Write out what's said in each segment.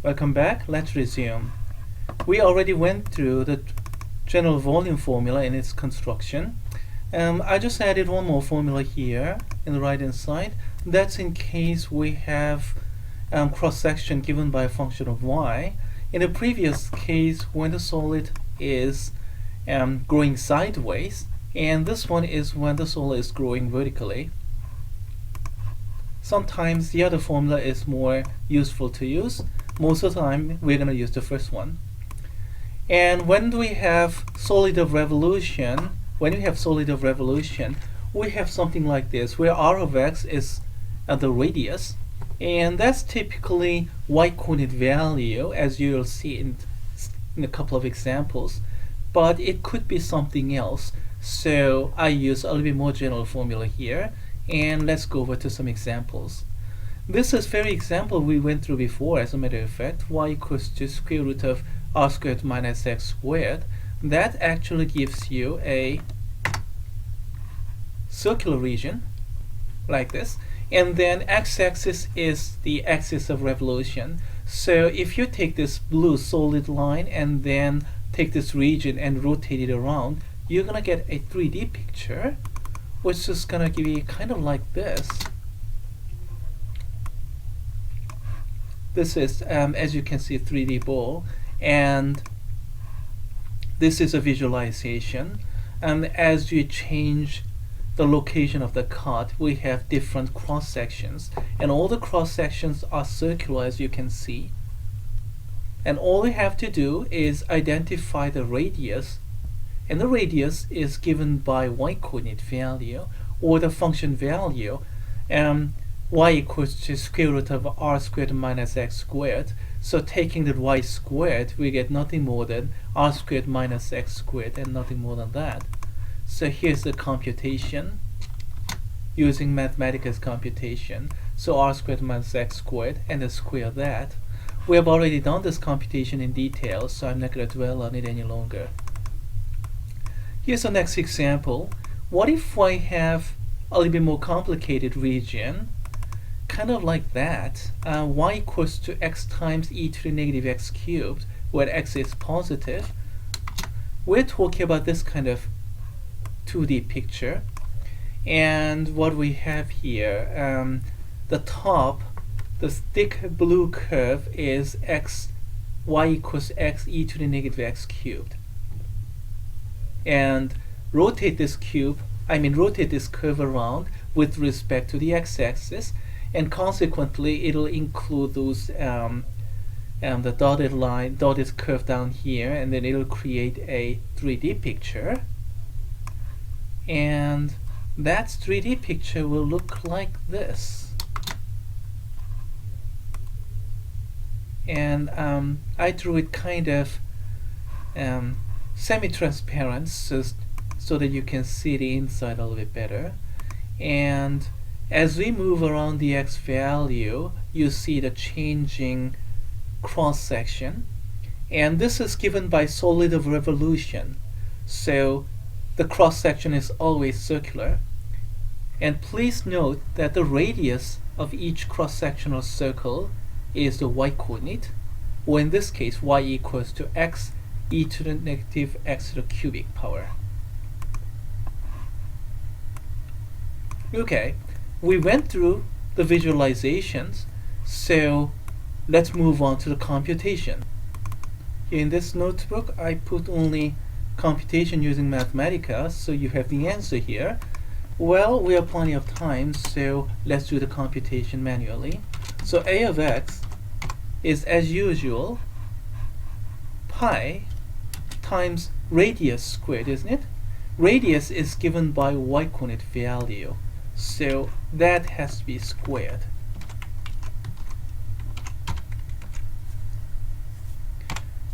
Welcome back. Let's resume. We already went through the general volume formula and its construction. I just added one more formula here in the right hand side. That's in case we have cross-section given by a function of y. In the previous case, when the solid is growing sideways, and this one is when the solid is growing vertically. Sometimes the other formula is more useful to use. Most of the time, we're going to use the first one. And when we have solid of revolution, we have something like this, where r of x is the radius, and that's typically y-coordinate value, as you'll see in a couple of examples. But it could be something else. So I use a little bit more general formula here, and let's go over to some examples. This is very example we went through before. As a matter of fact, y equals to square root of r squared minus x squared. That actually gives you a circular region like this, and then x-axis is the axis of revolution. So if you take this blue solid line and then take this region and rotate it around, you're gonna get a 3D picture, which is gonna give you kind of like this. This is, as you can see, 3D ball, and this is a visualization. And as you change the location of the cut, we have different cross sections, and all the cross sections are circular, as you can see. And all we have to do is identify the radius, and the radius is given by y-coordinate value, or the function value. Y equals to square root of r squared minus x squared. So taking the y squared, we get nothing more than r squared minus x squared, and nothing more than that. So here's the computation using Mathematicas computation. So r squared minus x squared, and then square that. We have already done this computation in detail, so I'm not going to dwell on it any longer. Here's the next example. What if I have a little bit more complicated region, kind of like that? Y equals to x times e to the negative x cubed, where x is positive. We're talking about this kind of 2D picture. And what we have here, the top, the thick blue curve is y equals x e to the negative x cubed. And rotate this curve around with respect to the x-axis, and consequently it'll include those the dotted curve down here, and then it'll create a 3D picture. And that 3D picture will look like this. And I drew it kind of semi-transparent, so that you can see the inside a little bit better. And as we move around the x value, you see the changing cross section, and this is given by solid of revolution, so the cross section is always circular. And please note that the radius of each cross sectional circle is the y-coordinate, or in this case y equals to x e to the negative x to the cubic power. Okay, we went through the visualizations, so let's move on to the computation. In this notebook, I put only computation using Mathematica, so you have the answer here. Well, we have plenty of time, so let's do the computation manually. So a of x is, as usual, pi times radius squared, isn't it? Radius is given by y-coordinate value, so that has to be squared.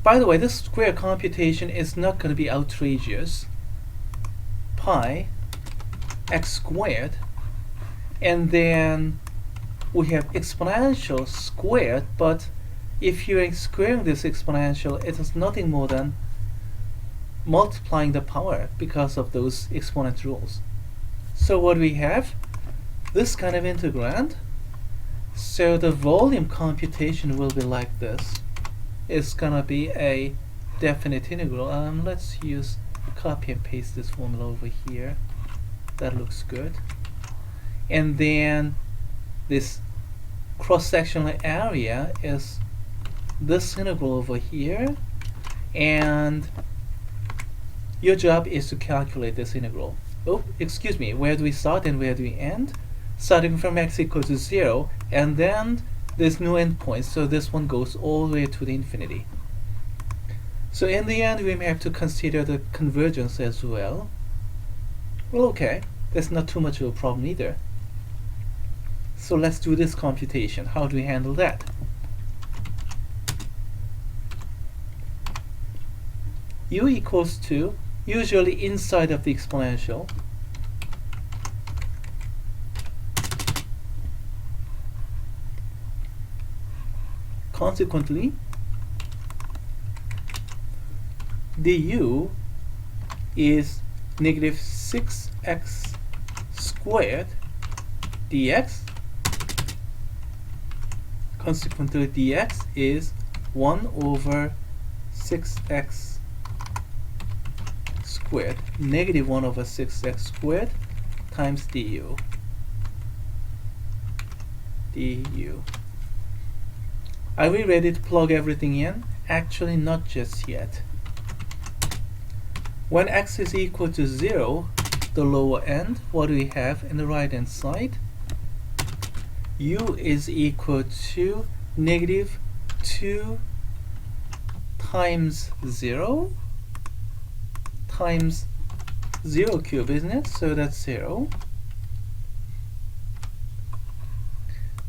By the way, this square computation is not going to be outrageous. Pi x squared, and then we have exponential squared, but if you're squaring this exponential, it is nothing more than multiplying the power because of those exponent rules. So what we have, this kind of integrand, So the volume computation will be like this. It's gonna be a definite integral. Let's use copy and paste this formula over here. That looks good. And then this cross-sectional area is this integral over here, and your job is to calculate this integral. Oh, excuse me, where do we start and where do we end? Starting from x equals to 0, and then there's no endpoint, so this one goes all the way to the infinity. So in the end, we may have to consider the convergence as well. Well, okay, that's not too much of a problem either. So let's do this computation. How do we handle that? U equals to, usually inside of the exponential, consequently, du is negative 6x squared dx. Consequently, dx is 1 over 6x squared, negative 1 over 6x squared times du. Are we ready to plug everything in? Actually, not just yet. When x is equal to 0, the lower end, what do we have in the right hand side? U is equal to negative 2 times 0 times 0 cube, isn't it? So that's 0.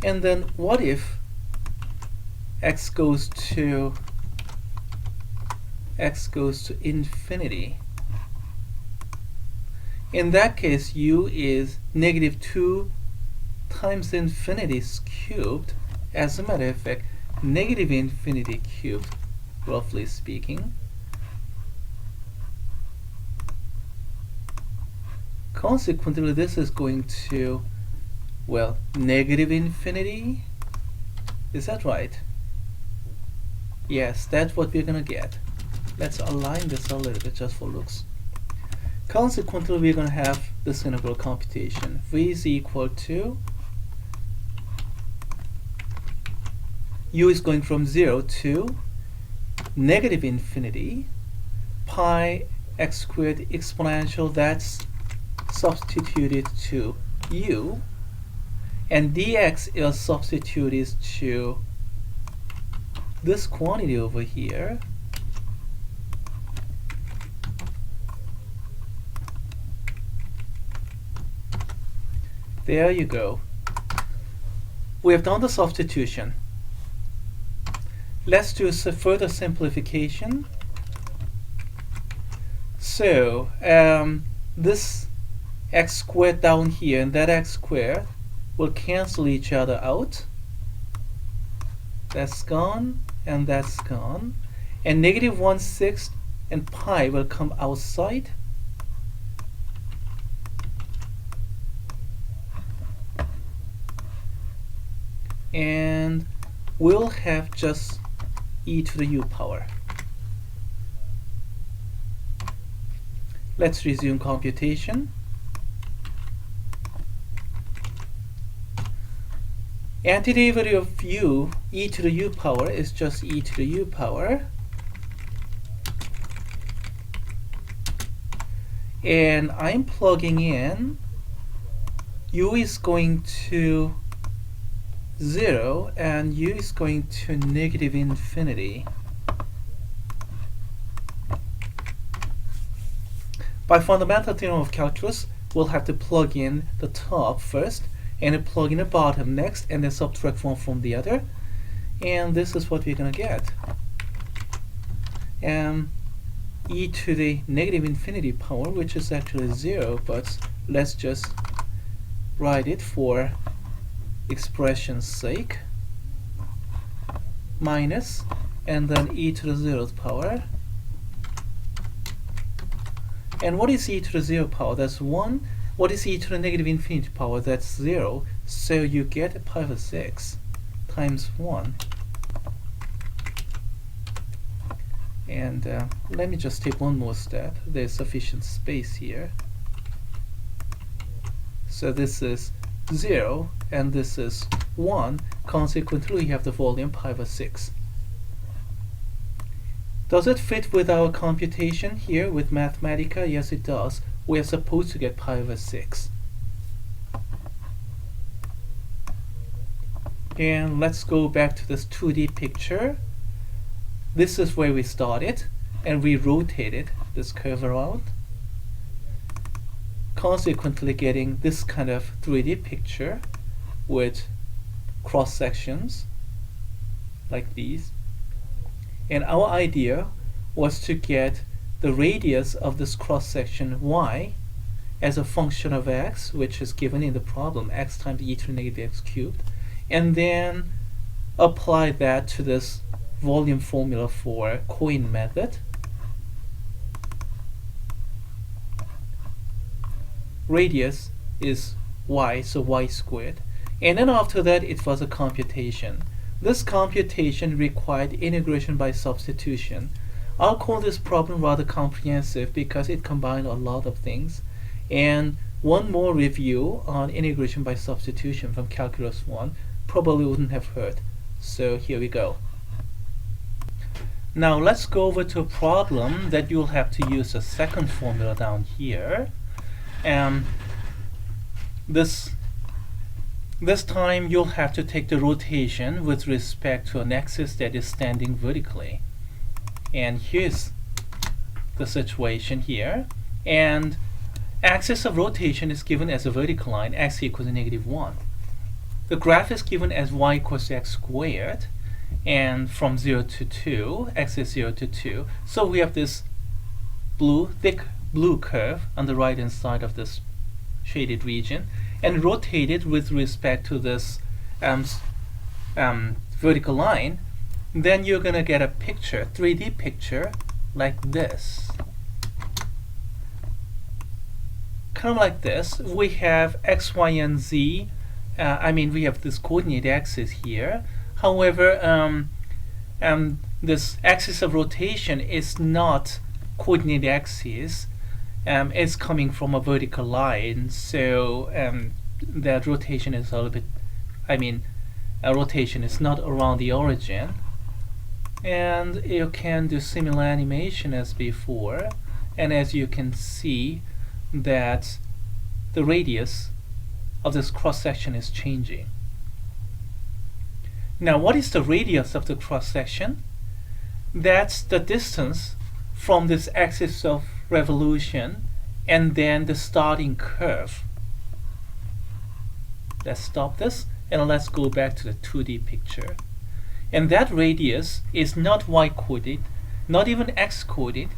And then what if x goes to infinity? In that case, u is negative 2 times infinity cubed. As a matter of fact, negative infinity cubed, roughly speaking. Consequently, this is going to, well, negative infinity. Is that right? Yes, that's what we're gonna get. Let's align this a little bit just for looks. Consequently, we're gonna have this integral computation. V is equal to, u is going from 0 to negative infinity, pi x squared exponential, that's substituted to u, and dx is substituted to this quantity over here, there you go. We have done the substitution. Let's do a further simplification. So this x squared down here and that x squared will cancel each other out. That's gone and that's gone. And negative 1/6 and pi will come outside. And we'll have just e to the u power. Let's resume computation. Antiderivative of u, e to the u power, is just e to the u power. And I'm plugging in, u is going to 0 and u is going to negative infinity. By fundamental theorem of calculus, we'll have to plug in the top first and then plug in the bottom next and then subtract one from the other. And this is what we're going to get. E to the negative infinity power, which is actually 0, but let's just write it for expression's sake, minus, and then e to the 0th power. And what is e to the 0 power? That's 1. What is e to the negative infinity power? That's 0. So you get pi over 6 times 1. And let me just take one more step. There's sufficient space here. So this is 0 and this is 1. Consequently, we have the volume pi over 6. Does it fit with our computation here with Mathematica? Yes, it does. We are supposed to get pi over 6. And let's go back to this 2D picture. This is where we started, and we rotated this curve around, consequently getting this kind of 3D picture with cross sections like these. And our idea was to get the radius of this cross section y as a function of x, which is given in the problem, x times e to the negative x cubed, and then apply that to this volume formula for coin method. Radius is y, so y squared. And then after that, it was a computation. This computation required integration by substitution. I'll call this problem rather comprehensive because it combined a lot of things. And one more review on integration by substitution from Calculus 1 probably wouldn't have hurt. So here we go. Now let's go over to a problem that you'll have to use a second formula down here. This time you'll have to take the rotation with respect to an axis that is standing vertically. And here's the situation here. And axis of rotation is given as a vertical line, x equals -1. The graph is given as y equals x squared, and from 0 to 2, x is 0 to 2. So we have this thick blue curve on the right hand side of this shaded region, and rotated with respect to this vertical line, then you're going to get a picture, 3D picture, like this. Kind of like this. We have x, y, and z. We have this coordinate axis here. However, this axis of rotation is not coordinate axis. It's coming from a vertical line, so that rotation is a little bit, a rotation is not around the origin. And you can do similar animation as before, and as you can see that the radius of this cross section is changing. Now, what is the radius of the cross section? That's the distance from this axis of revolution and then the starting curve. Let's stop this and let's go back to the 2D picture. And that radius is not y-coded, not even x-coded.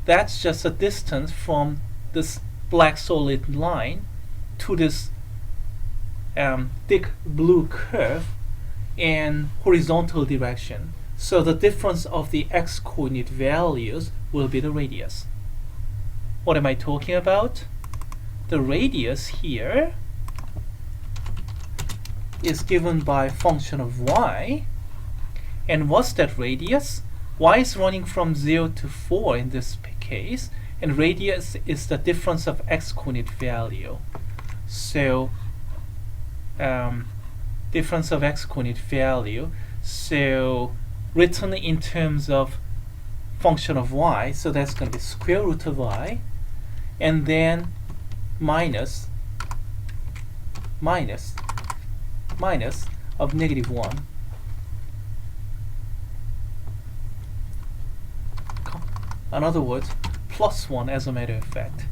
That's just a distance from this black solid line to this thick blue curve in horizontal direction. So the difference of the x-coordinate values will be the radius. What am I talking about? The radius here is given by a function of y. And what's that radius? Y is running from 0 to 4 in this case, and radius is the difference of x-coordinate value. So difference of x-coordinate value, so written in terms of function of y, so that's going to be square root of y, and then minus of -1. In other words, +1 as a matter of fact.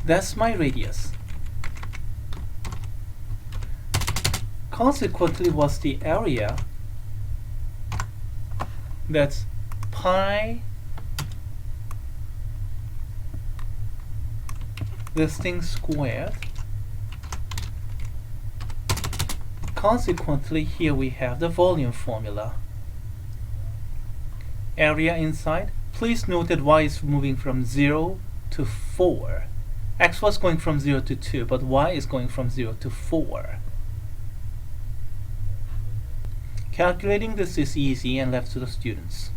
That's my radius. Consequently, what's the area? That's pi, this thing squared. Consequently, here we have the volume formula. Area inside. Please note that y is moving from 0 to 4. X was going from 0 to 2, but y is going from 0 to 4. Calculating this is easy and left to the students.